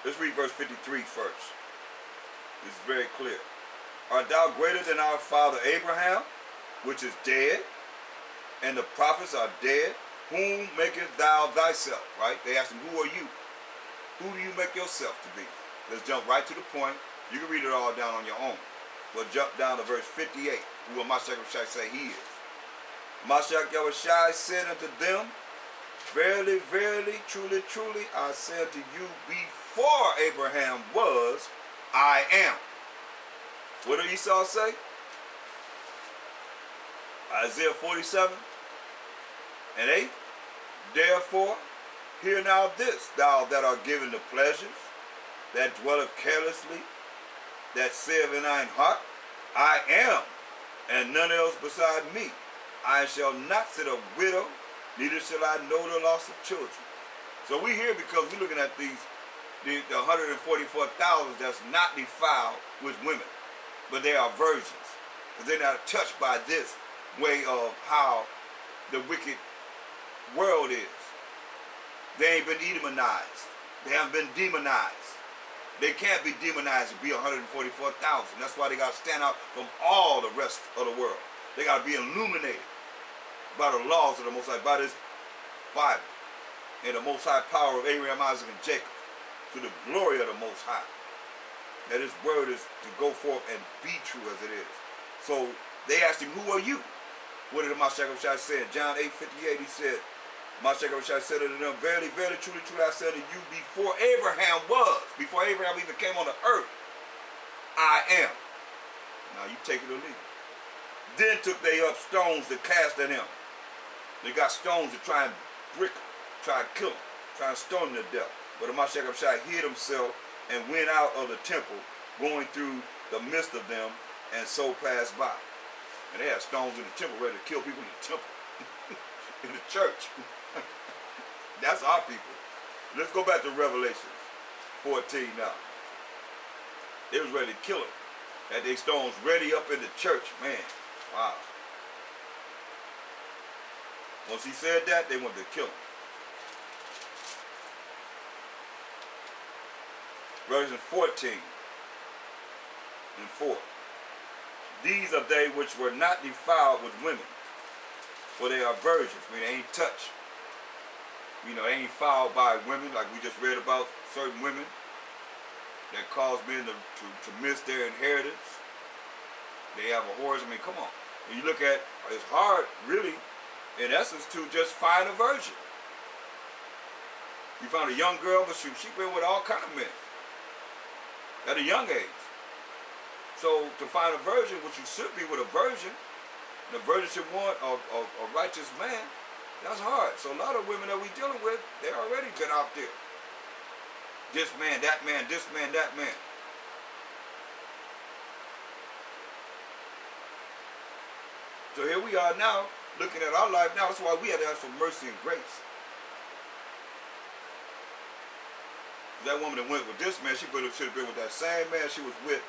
Let's read verse 53 first. It's very clear. Art thou greater than our father Abraham, which is dead, and the prophets are dead? Whom makest thou thyself? Right? They ask him, who are you? Who do you make yourself to be? Let's jump right to the point. You can read it all down on your own. But jump down to verse 58. Who will Mashiach Yahushua say he is? Mashiach Yahushua said unto them, verily, verily, truly, truly, I say unto you, before Abraham was, I am. What did Esau say? Isaiah 47 and 8. Therefore, hear now this, thou that art given to pleasures, that dwelleth carelessly, that saith in thine heart, I am, and none else beside me. I shall not sit a widow, neither shall I know the loss of children. So we here because we're looking at the 144,000 that's not defiled with women, but they are virgins, because they're not touched by this way of how the wicked world is. They ain't been Edomonized. They haven't been demonized. They can't be demonized to be 144,000. That's why they got to stand out from all the rest of the world. They got to be illuminated by the laws of the Most High, by this Bible, and the Most High power of Abraham, Isaac, and Jacob, to the glory of the Most High. That his word is to go forth and be true as it is. So they asked him, who are you? What did Mashiach Yahushua say? In John 8:58, he said, Mashiach Yahushua said unto them, verily, verily, truly, truly, I said to you, before Abraham was, before Abraham even came on the earth, I am. Now you take it or leave it. Then took they up stones to cast at him. They got stones to try and brick him, try and kill him, try and stone him to death. But the Mashiach Yahushua hid himself and went out of the temple, going through the midst of them, and so passed by. And they had stones in the temple ready to kill people in the temple, in the church. That's our people. Let's go back to Revelation 14 now. They was ready to kill him. Had their stones ready up in the church. Man, wow. Once he said that, they wanted to kill him. Revelation 14 and 4. These are they which were not defiled with women, for they are virgins. I mean, they ain't touched. You know, they ain't fouled by women, like we just read about certain women that cause men to miss their inheritance. They have a whores. I mean, come on. When you look at, it's hard, really, in essence, to just find a virgin. You found a young girl, but she been with all kind of men at a young age. So to find a virgin, which you should be with a virgin, and a virgin should want a righteous man, that's hard. So a lot of women that we dealing with, they already been out there. This man, that man, this man, that man. So here we are now, looking at our life now. That's why we had to ask for mercy and grace. That woman that went with this man, she should have been with that same man she was with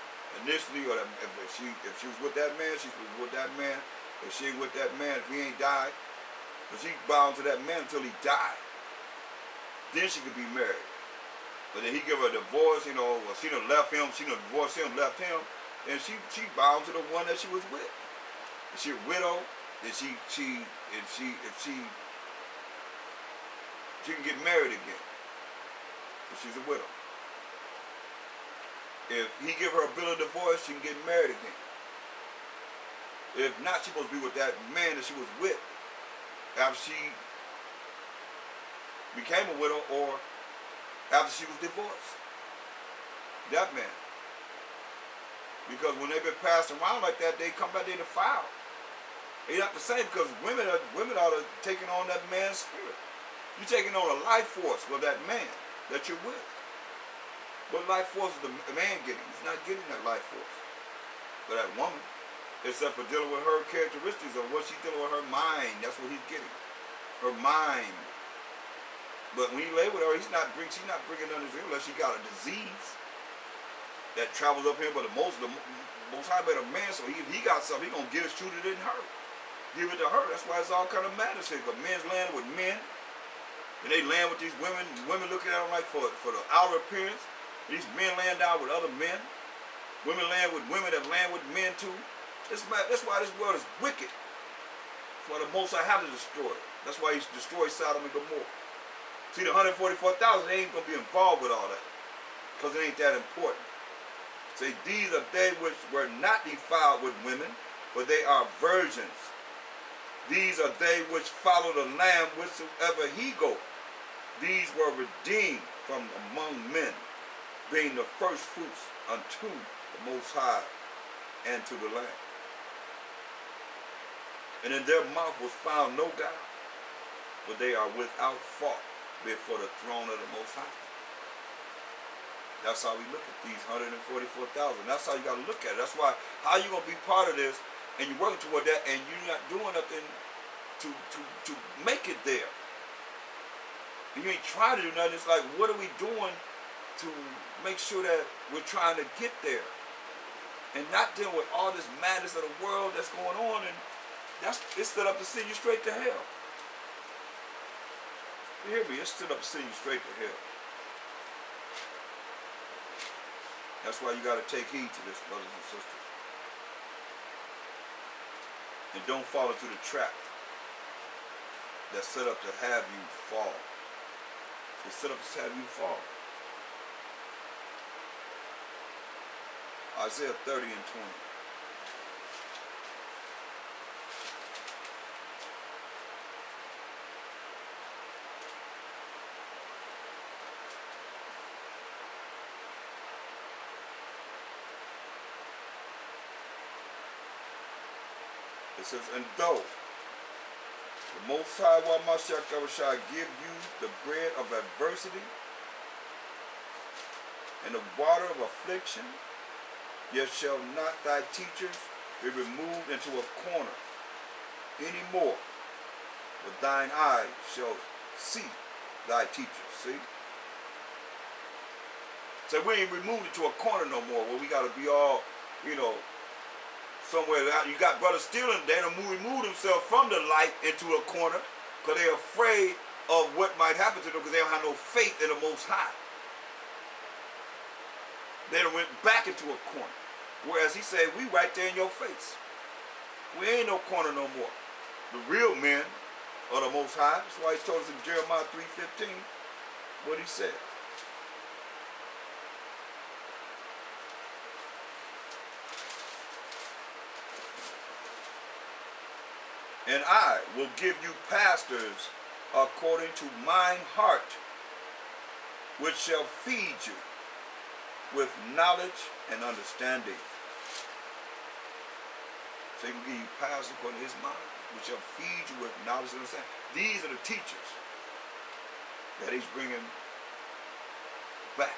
initially, or if she was with that man, she was with that man. If she ain't with that man, if he ain't died, but she bound to that man until he died. Then she could be married. But then he give her a divorce, you know, or she done left him, she done divorced him, left him, and she bound to the one that she was with. If she a widow, then she can get married again. If she's a widow. If he give her a bill of divorce, she can get married again. If not, she's supposed to be with that man that she was with after she became a widow or after she was divorced. That man. Because when they've been passed around like that, they come back, they defiled. They're not the same, because women are taking on that man's spirit. You're taking on a life force with that man that you're with. What life force is the man getting? He's not getting that life force for that woman, except for dealing with her characteristics of what she's dealing with, her mind. That's what he's getting, her mind. But when he lay with her, she's not bringing none of this unless she got a disease that travels up here. But the most high made a man, so if he got something, he gonna give it, shoot it in her, give it to her. That's why it's all kind of madness here, because men's landing with men. And they land with these women, women looking at them like for the outer appearance, These men laying down with other men. Women laying with women that laying with men too. That's why this world is wicked. That's why the Most High had to destroy it. That's why he destroyed Sodom and Gomorrah. See, the 144,000, they ain't going to be involved with all that. Because it ain't that important. Say, these are they which were not defiled with women, for they are virgins. These are they which follow the Lamb whithersoever he goeth. These were redeemed from among men, being the first fruits unto the Most High and to the Lamb. And in their mouth was found no guile, but they are without fault before the throne of the Most High. That's how we look at these 144,000. That's how you got to look at it. That's why, how you going to be part of this and you're working toward that and you're not doing nothing to make it there. And you ain't trying to do nothing. It's like, what are we doing to make sure that we're trying to get there? And not dealing with all this madness of the world that's going on. And it's set up to send you straight to hell. You hear me? It's set up to send you straight to hell. That's why you got to take heed to this, brothers and sisters. And don't fall into the trap that's set up to have you fall. It's set up to have you fall. Isaiah 30 and 20. It says, and though the Most High shall give you the bread of adversity and the water of affliction, yet shall not thy teachers be removed into a corner any more, but thine eye shall see thy teachers. See? So we ain't removed into a corner no more where we got to be all, somewhere out. You got brothers still in there to remove themselves from the light into a corner because they're afraid of what might happen to them because they don't have no faith in the Most High. They done went back into a corner. Whereas he said, we right there in your face. We ain't no corner no more. The real men of the Most High. That's why he told us in Jeremiah 3:15 what he said. And I will give you pastors according to mine heart, which shall feed you with knowledge and understanding. So he can give you pastors according to his mind, which shall feed you with knowledge and understanding. These are the teachers that he's bringing back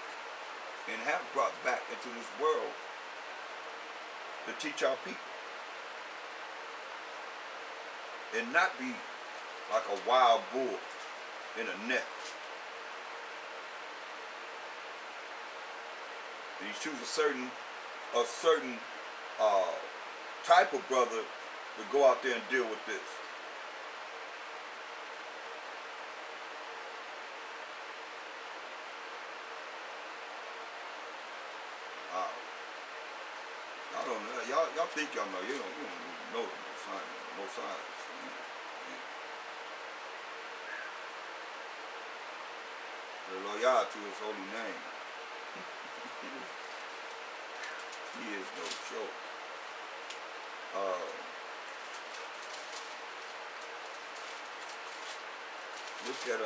and have brought back into this world to teach our people. And not be like a wild bull in a net. And you choose a certain type of brother to go out there and deal with this. I don't know. Y'all think y'all know. You don't know the Most High. Loyal to his holy name. He is no joke. Look at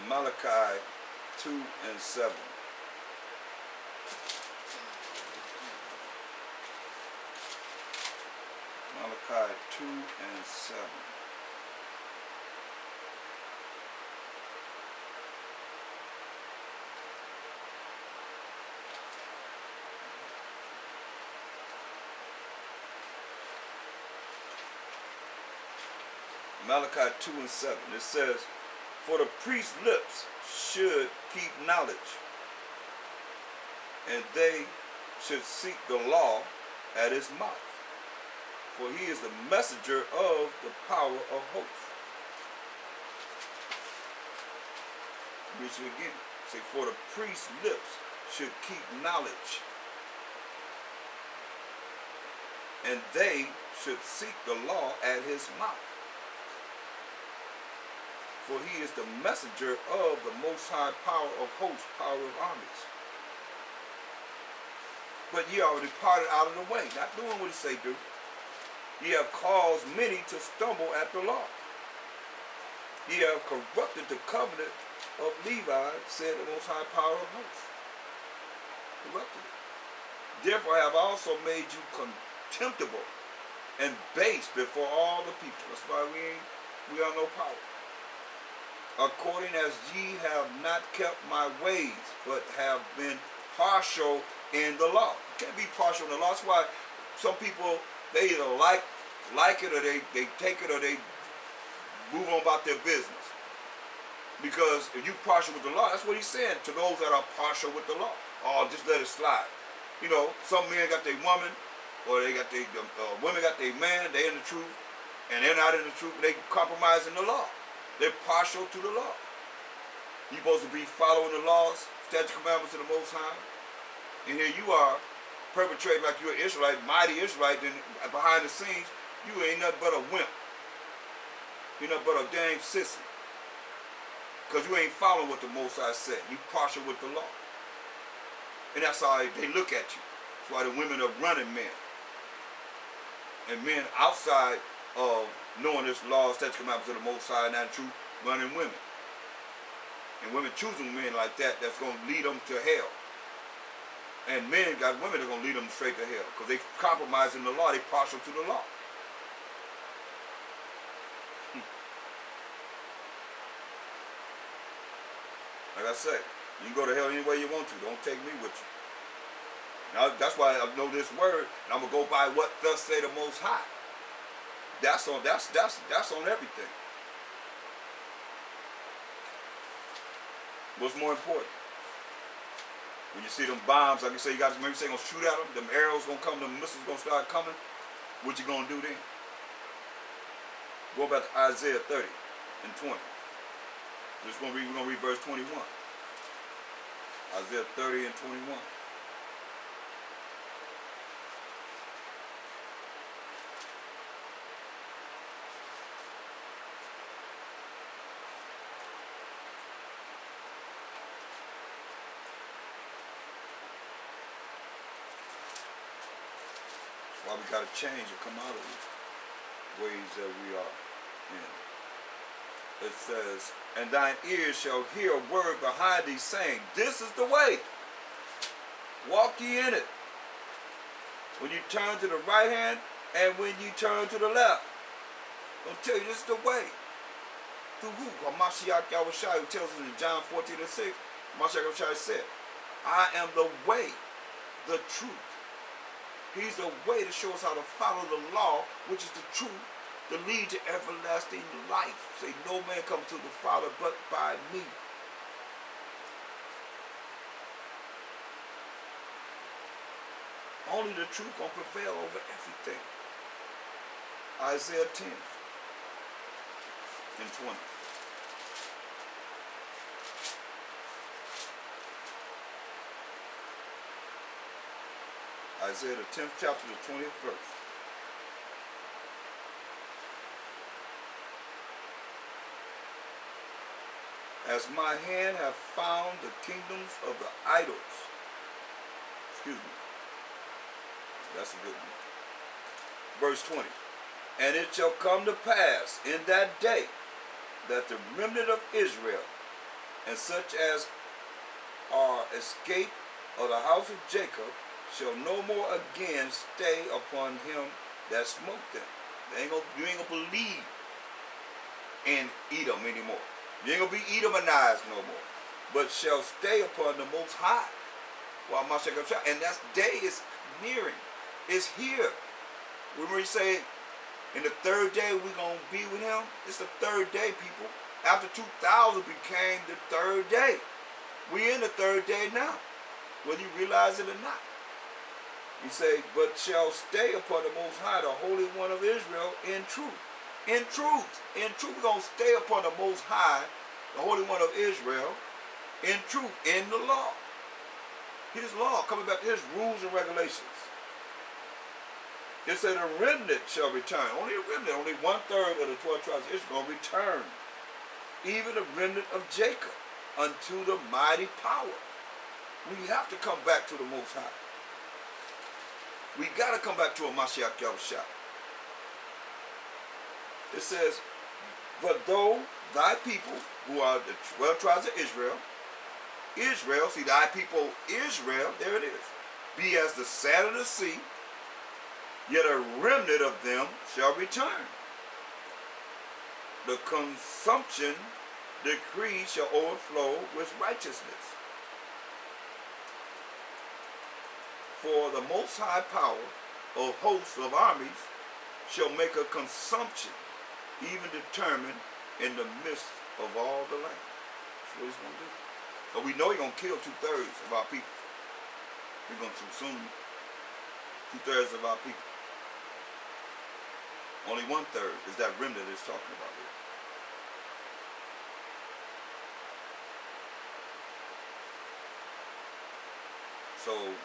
Malachi 2 and 7. Malachi 2 and 7. Malachi 2 and 7. It says, for the priest's lips should keep knowledge, and they should seek the law at his mouth. For he is the messenger of the power of hope. Read it again. Say, for the priest's lips should keep knowledge, and they should seek the law at his mouth. For he is the messenger of the Most High power of hosts, power of armies. But ye are departed out of the way, not doing what he say do. Ye have caused many to stumble at the law. Ye have corrupted the covenant of Levi, said the Most High power of hosts. Corrupted it. Therefore have I also made you contemptible and base before all the people. That's why we are no power. According as ye have not kept my ways, but have been partial in the law. You can't be partial in the law. That's why some people, they either like it, or they take it, or they move on about their business. Because if you partial with the law, that's what he's saying to those that are partial with the law. Oh, just let it slide. You know, some men got their woman, or they got their women got their man, they in the truth, and they're not in the truth, they compromising the law. They're partial to the law. You're supposed to be following the laws, statute, commandments of the Most High. And here you are perpetrating like you're an Israelite, mighty Israelite, then behind the scenes, you ain't nothing but a wimp. You're nothing but a dang sissy. Because you ain't following what the Most High said. You partial with the law. And that's how they look at you. That's why the women are running men. And men outside of knowing this law, statute, commandments of the Most High, and not truth, running women. And women choosing men like that, that's going to lead them to hell. And men got women that are going to lead them straight to hell. Because they compromising the law, they partial to the law. Like I say, you can go to hell any way you want to. Don't take me with you. Now, that's why I know this word, and I'm going to go by what thus say the Most High. That's on everything. What's more important? When you see them bombs, like you say, you got maybe say gonna shoot at them, them arrows gonna come, them missiles gonna start coming. What you gonna do then? Go back to Isaiah 30 and 20. We're gonna read verse 21. Isaiah 30 and 21. Why we got to change and come out of the ways that we are in. It says, and thine ears shall hear a word behind thee saying, this is the way. Walk ye in it. When you turn to the right hand and when you turn to the left. I'll tell you, this is the way. Through who? Mashiach Yahushua, who tells us in John 14 and 6, Mashiach Yahushua said, I am the way, the truth. He's the way to show us how to follow the law, which is the truth, to lead to everlasting life. Say, no man comes to the Father but by me. Only the truth gonna prevail over everything. Isaiah 10 and 20. Isaiah the 10th chapter, the 20th verse. As my hand hath found the kingdoms of the idols. Excuse me. That's a good one. Verse 20. And it shall come to pass in that day that the remnant of Israel and such as are escaped of the house of Jacob shall no more again stay upon him that smote them. You ain't gonna believe in Edom anymore. You ain't gonna be Edomonized no more, but shall stay upon the Most High. While Mashiach, and that day is nearing. It's here. When we say in the third day we're gonna be with him, it's the third day, people. After 2000 became the third day. We in the third day now, whether you realize it or not. He said, but shall stay upon the Most High, the Holy One of Israel, in truth. In truth. In truth, we're going to stay upon the Most High, the Holy One of Israel, in truth, in the law. His law, coming back to his rules and regulations. It said a remnant shall return. Only a remnant, only 1/3 of the 12 tribes of Israel going to return. Even a remnant of Jacob unto the mighty power. We have to come back to the Most High. We got to come back to a Mashiach Yahushua. It says, but though thy people, who are the 12 tribes of Israel, see thy people Israel, there it is, be as the sand of the sea, yet a remnant of them shall return. The consumption decree shall overflow with righteousness. For the Most High power of hosts of armies shall make a consumption, even determined in the midst of all the land. That's what he's going to do. But we know he's going to kill 2/3 of our people. He's going to consume 2/3 of our people. Only 1/3 is that remnant it's talking about here. So,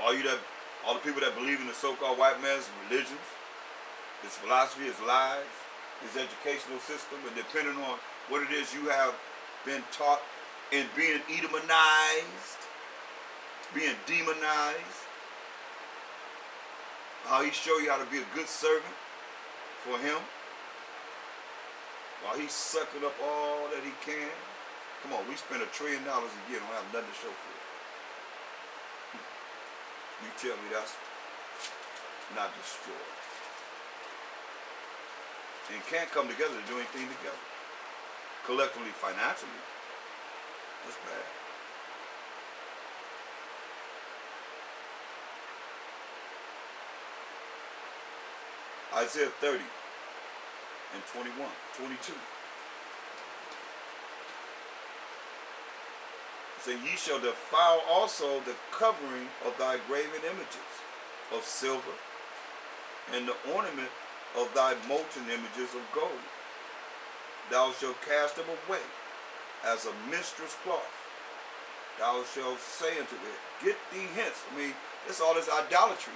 all the people that believe in the so-called white man's religions, his philosophy, his lies, his educational system, and depending on what it is you have been taught in being Edomonized, being demonized, how he show you how to be a good servant for him, while he's sucking up all that he can. Come on, we spend $1 trillion a year, don't have nothing to show for it. You tell me that's not destroyed. And can't come together to do anything together. Collectively, financially, that's bad. Isaiah 30 and 21, 22. Say, ye shall defile also the covering of thy graven images of silver, and the ornament of thy molten images of gold. Thou shalt cast them away as a minstrel's cloth. Thou shalt say unto it, get thee hence. I mean, it's all this idolatry.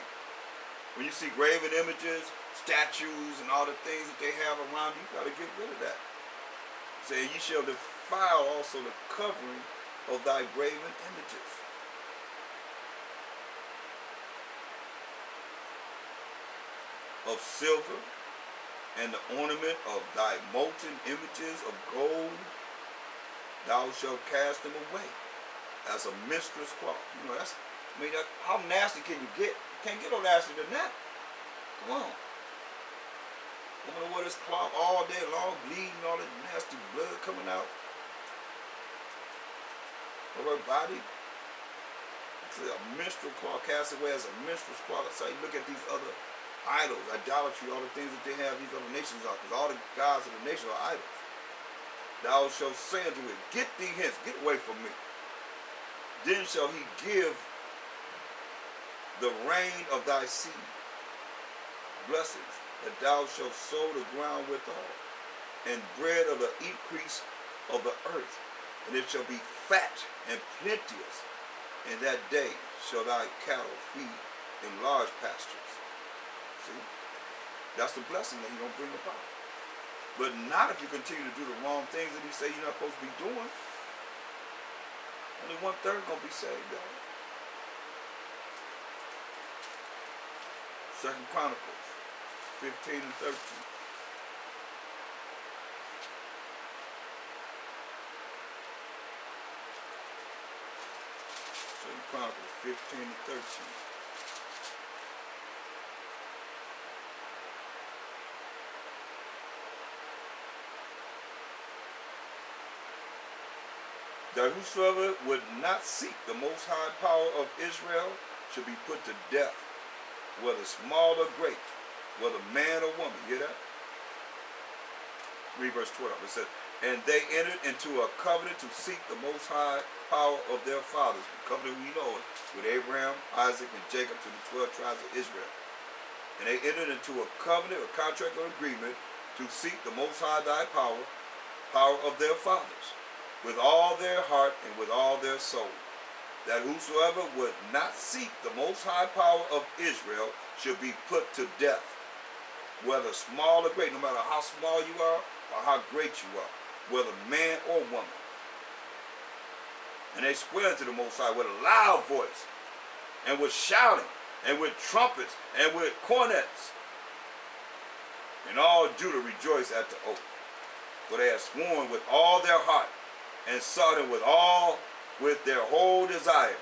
When you see graven images, statues, and all the things that they have around you, you got to get rid of that. Say, ye shall defile also the covering of thy graven images. Of silver, and the ornament of thy molten images of gold, thou shalt cast them away as a minstrel's cloth. You know, that's, I mean, how nasty can you get? You can't get no nastier than that. Come on. I'm gonna wear this cloth all day long, bleeding, all that nasty blood coming out of her body. It's a minstrel cloth, cast away as a minstrel's cloth. That's how you look at these other idols, idolatry, all the things that they have, these other nations are, because all the gods of the nation are idols. Thou shalt say unto it, get thee hence, get away from me. Then shall he give the rain of thy seed, blessings, that thou shalt sow the ground withal, and bread of the increase of the earth, and it shall be fat and plenteous. In that day shall thy cattle feed in large pastures. See? That's the blessing that he's going to bring about. But not if you continue to do the wrong things that he say you're not supposed to be doing. Only 1/3 going to be saved, y'all. 2 Chronicles 15 and 13. 2 Chronicles 15 and 13. That whosoever would not seek the Most High power of Israel should be put to death, whether small or great, whether man or woman. You hear that? Read verse 12. It says, And they entered into a covenant to seek the most high power of their fathers. The covenant we know with Abraham, Isaac, and Jacob to the 12 tribes of Israel. And they entered into a covenant, a contract, or agreement to seek the most high thy power of their fathers, with all their heart and with all their soul. That whosoever would not seek the most high power of Israel should be put to death, whether small or great, no matter how small you are or how great you are, whether man or woman. And they swear to the Most High with a loud voice, and with shouting, and with trumpets, and with cornets. And all Judah rejoiced at the oath, for they had sworn with all their heart, and sought him with their whole desire.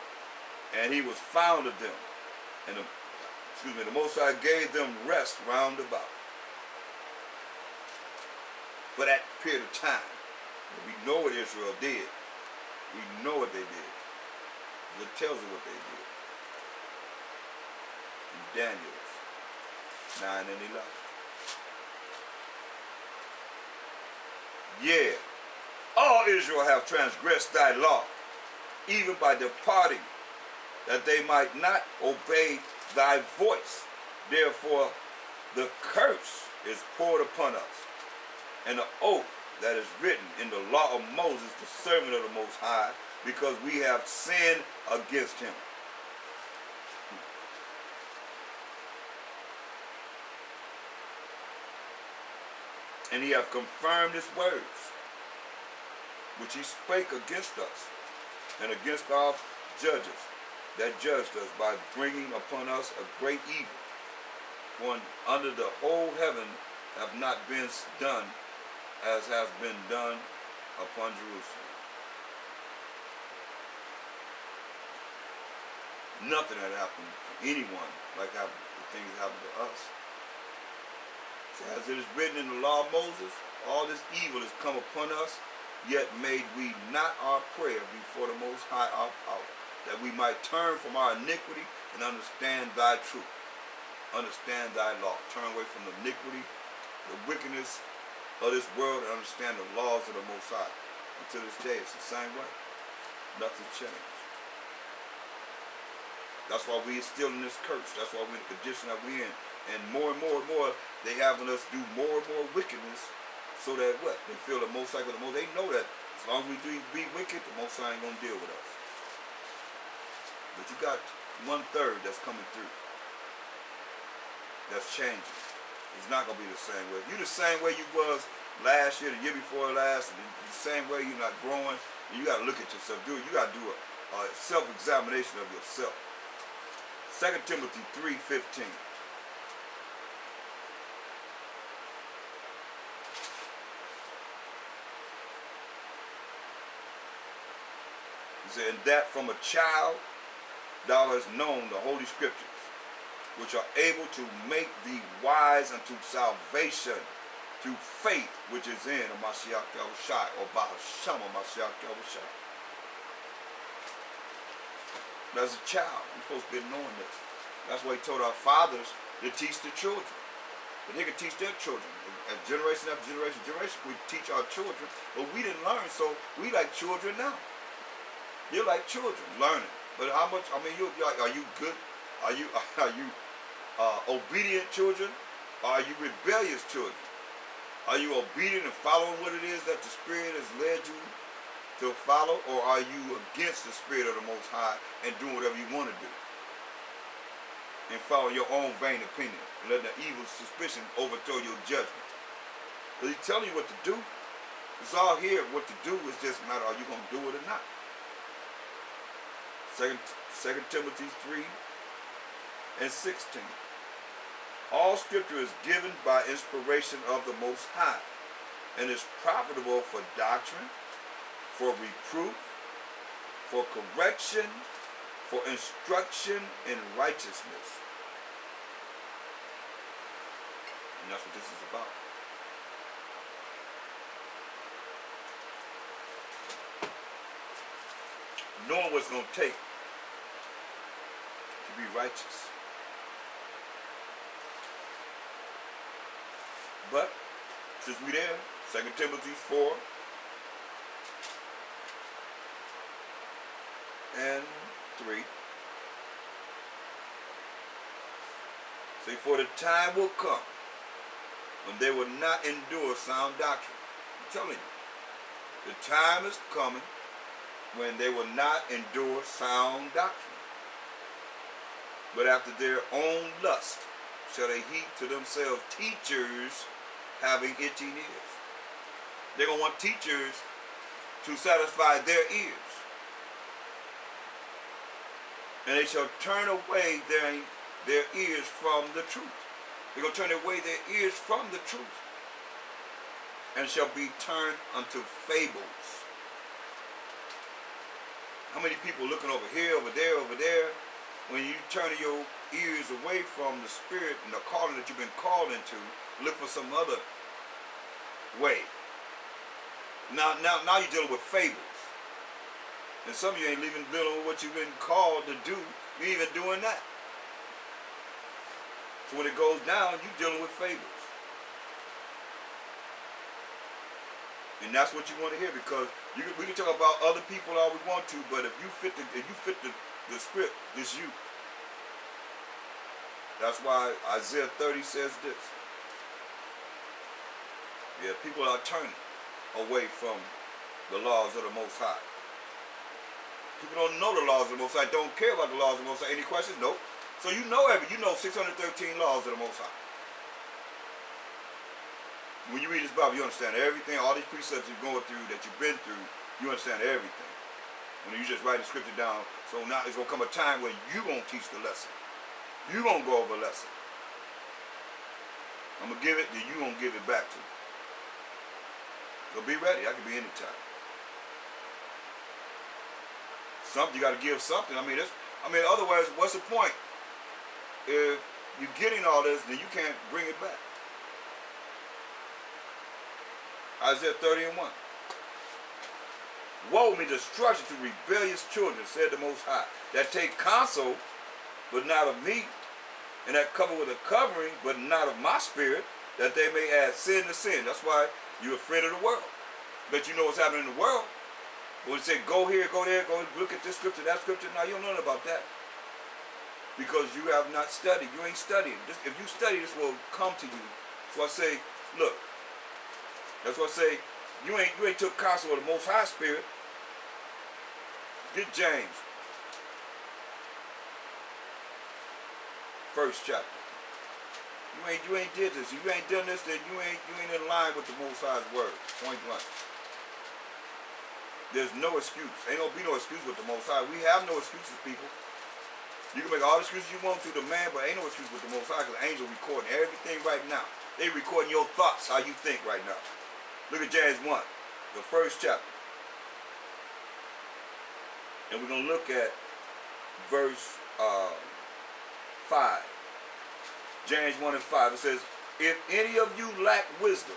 And he was found of them. And the Most High gave them rest round about. For that period of time, we know what Israel did. We know what they did. It tells us what they did. In Daniel 9 and 11. Yeah, all Israel have transgressed thy law, even by departing, that they might not obey thy voice. Therefore, the curse is poured upon us, and the oath that is written in the law of Moses, the servant of the Most High, because we have sinned against him. And he hath confirmed his words, which he spake against us, and against our judges that judged us, by bringing upon us a great evil. For under the whole heaven have not been done as has been done upon Jerusalem. Nothing had happened to anyone like the things that happened to us. So as it is written in the law of Moses, all this evil has come upon us, yet made we not our prayer before the Most High our power, that we might turn from our iniquity and understand thy truth. Understand thy law. Turn away from the iniquity, the wickedness of this world, and understand the laws of the Most High. Until this day, it's the same way. Nothing changed. That's why we are still in this curse. That's why we're in the condition that we're in. And more, they having us do more and more wickedness, so that what? They feel the Most High, they know that as long as we do be wicked, the Most High ain't going to deal with us. But you got 1/3 that's coming through. That's changing. It's not going to be the same way. If you're the same way you was last year, the year before last, and the same way you're not growing, you got to look at yourself. You got to do a self-examination of yourself. 2 Timothy 3:15. He said, and that from a child thou hast known the Holy Scriptures, which are able to make thee wise unto salvation through faith which is in Mashiach Yahushua, or Bahasham Mashiach Yahushua. As a child, we're supposed to be knowing this. That's why he told our fathers to teach the children. But they could teach their children. As generation after generation, we teach our children. But we didn't learn, so we like children now. You're like children, learning. But how much, are you good? Are you obedient children? Or are you rebellious children? Are you obedient and following what it is that the Spirit has led you to follow? Or are you against the Spirit of the Most High and doing whatever you want to do? And follow your own vain opinion, and letting the evil suspicion overthrow your judgment. Because he's telling you what to do. It's all here. What to do is just a matter, are you going to do it or not? 2 Timothy 3:16. All scripture is given by inspiration of the Most High, and is profitable for doctrine, for reproof, for correction, for instruction in righteousness. And that's what this is about. Knowing what's going to take to be righteous. But since we're there, 2 Timothy 4, and 3. Say, for the time will come when they will not endure sound doctrine. I'm telling you, the time is coming when they will not endure sound doctrine, but after their own lust shall they heap to themselves teachers having itching ears. They're going to want teachers to satisfy their ears. And they shall turn away their ears from the truth. They're going to turn away their ears from the truth, and shall be turned unto fables. How many people looking over here, over there, when you turn your ears away from the spirit and the calling that you've been called into, look for some other way. Now you're dealing with fables. And some of you ain't even dealing with what you've been called to do. You're even doing that. So when it goes down, you're dealing with fables. And that's what you want to hear, because we can talk about other people all we want to, but if you fit the script, it's you. That's why Isaiah 30 says this. Yeah, people are turning away from the laws of the Most High. People don't know the laws of the Most High, don't care about the laws of the Most High. Any questions? Nope. So you know 613 laws of the Most High. When you read this Bible, you understand everything, all these precepts you're going through, that you've been through, you understand everything. When you just write the scripture down, so now it's going to come a time when you're going to teach the lesson. You're going to go over a lesson. I'm going to give it, then you're going to give it back to me. So be ready. That could be any time. Something, you got to give something. Otherwise, what's the point? If you're getting all this, then you can't bring it back. Isaiah 30:1. Woe me, destruction to rebellious children, said the Most High, that take counsel, but not of me, and that cover with a covering, but not of my spirit, that they may add sin to sin. That's why you're afraid of the world. But you know what's happening in the world. When you say, go here, go there, go look at this scripture, that scripture, now you don't know nothing about that. Because you have not studied. You ain't studying. If you study, this will come to you. So I say, look, that's why I say, you ain't took counsel of the Most High Spirit. Get James. 1st chapter. You ain't did this. If you ain't done this, then you ain't in line with the Most High's word. Point blank. There's no excuse. Ain't gonna be no excuse with the Most High. We have no excuses, people. You can make all the excuses you want to man, but ain't no excuse with the Most High, because the angel recording everything right now. They recording your thoughts, how you think right now. Look at James 1, the 1st chapter. And we're going to look at verse 5. James 1 and 5. It says, if any of you lack wisdom,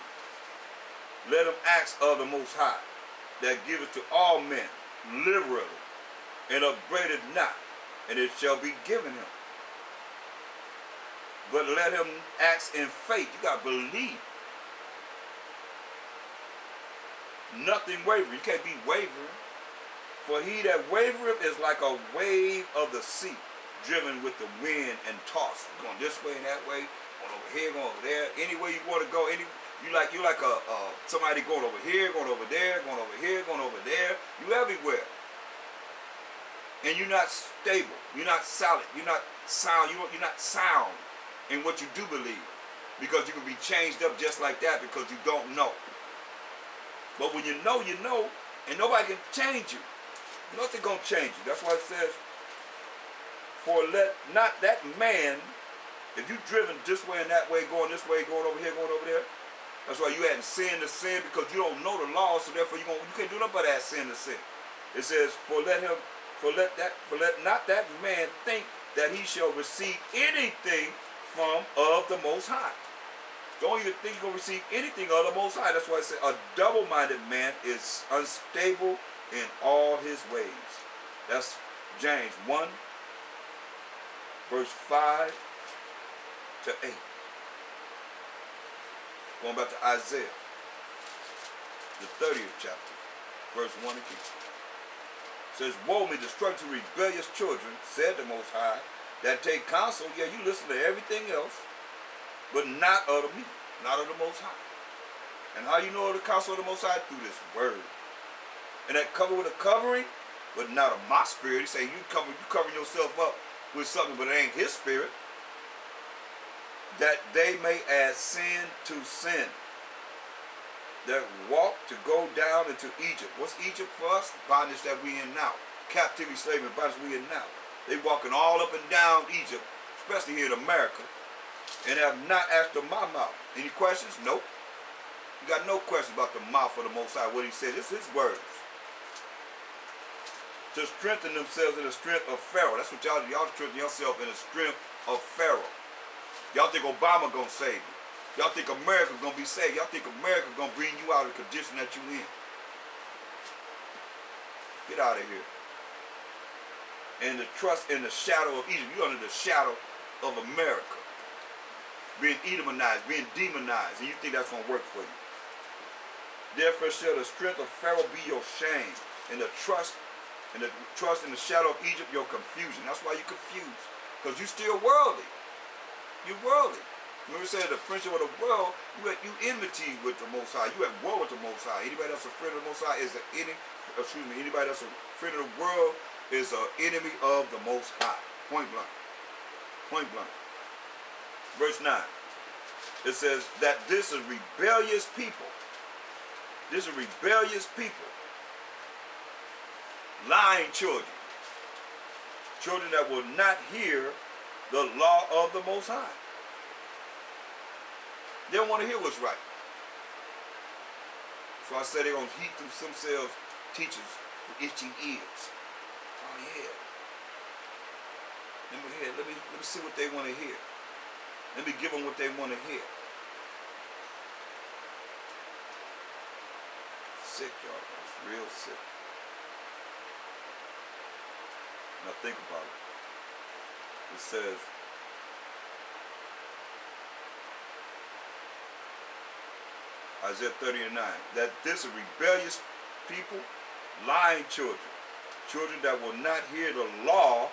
let him ask of the Most High, that giveth to all men liberally, and upbraideth not, and it shall be given him. But let him ask in faith. You got to believe. Nothing wavering. You can't be wavering. For he that wavereth is like a wave of the sea, driven with the wind and tossed, going this way and that way, going over here, going over there. Any way you want to go, you're like somebody going over here, going over there, going over here, going over there. You everywhere. And you're not stable. You're not solid. You're not sound. You're not sound in what you do believe, because you can be changed up just like that because you don't know. But when you know, and nobody can change you. Nothing gonna change you. That's why it says, for let not that man, if you driven this way and that way, going this way, going over here, going over there, that's why you adding sin to sin, because you don't know the law, so therefore you can't do nothing but add sin to sin. It says, for let not that man think that he shall receive anything from of the Most High. Don't even think you're going to receive anything of the Most High. That's why I say a double-minded man is unstable in all his ways. That's James 1, verse 5 to 8. Going back to Isaiah, the 30th chapter, verse 1 and 2. says, woe me, destruction to rebellious children, said the Most High, that take counsel. Yeah, you listen to everything else, but not of me, not of the Most High. And how you know the counsel of the Most High? Through this word. And that cover with a covering, but not of my spirit. He's saying you covering yourself up with something, but it ain't his spirit. That they may add sin to sin. That walk to go down into Egypt. What's Egypt for us? Bondage that we in now. Captivity, slavery, bondage we in now. They walking all up and down Egypt, especially here in America, and have not asked of my mouth. Any questions? Nope. You got no questions about the mouth of the Most High. What he said, it's his words. To strengthen themselves in the strength of Pharaoh. That's what y'all strengthen yourself in the strength of Pharaoh. Y'all think Obama gonna save you. Y'all think America gonna be saved. Y'all think America gonna bring you out of the condition that you in. Get out of here. And the trust in the shadow of Egypt. You're under the shadow of America. Being Edomonized, being demonized. And you think that's gonna work for you. Therefore shall the strength of Pharaoh be your shame. And the trust in the shadow of Egypt, your confusion. That's why you're confused. Because you're still worldly. You're worldly. When we say the friendship of the world, you enmity with the Most High. You at war with the Most High. Anybody that's a friend of the Most High is an enemy. Anybody that's a friend of the world is an enemy of the Most High. Point blank. Point blank. Verse 9. It says that this is rebellious people. This is rebellious people. Lying children. Children that will not hear the law of the Most High. They don't want to hear what's right. So I said they're going to heat themselves teachers with itching ears. Oh yeah. Let me see what they want to hear. Let me give them what they want to hear. Sick, y'all. It's real sick. Now think about it. It says, Isaiah 30:9, that this is rebellious people, lying children, children that will not hear the law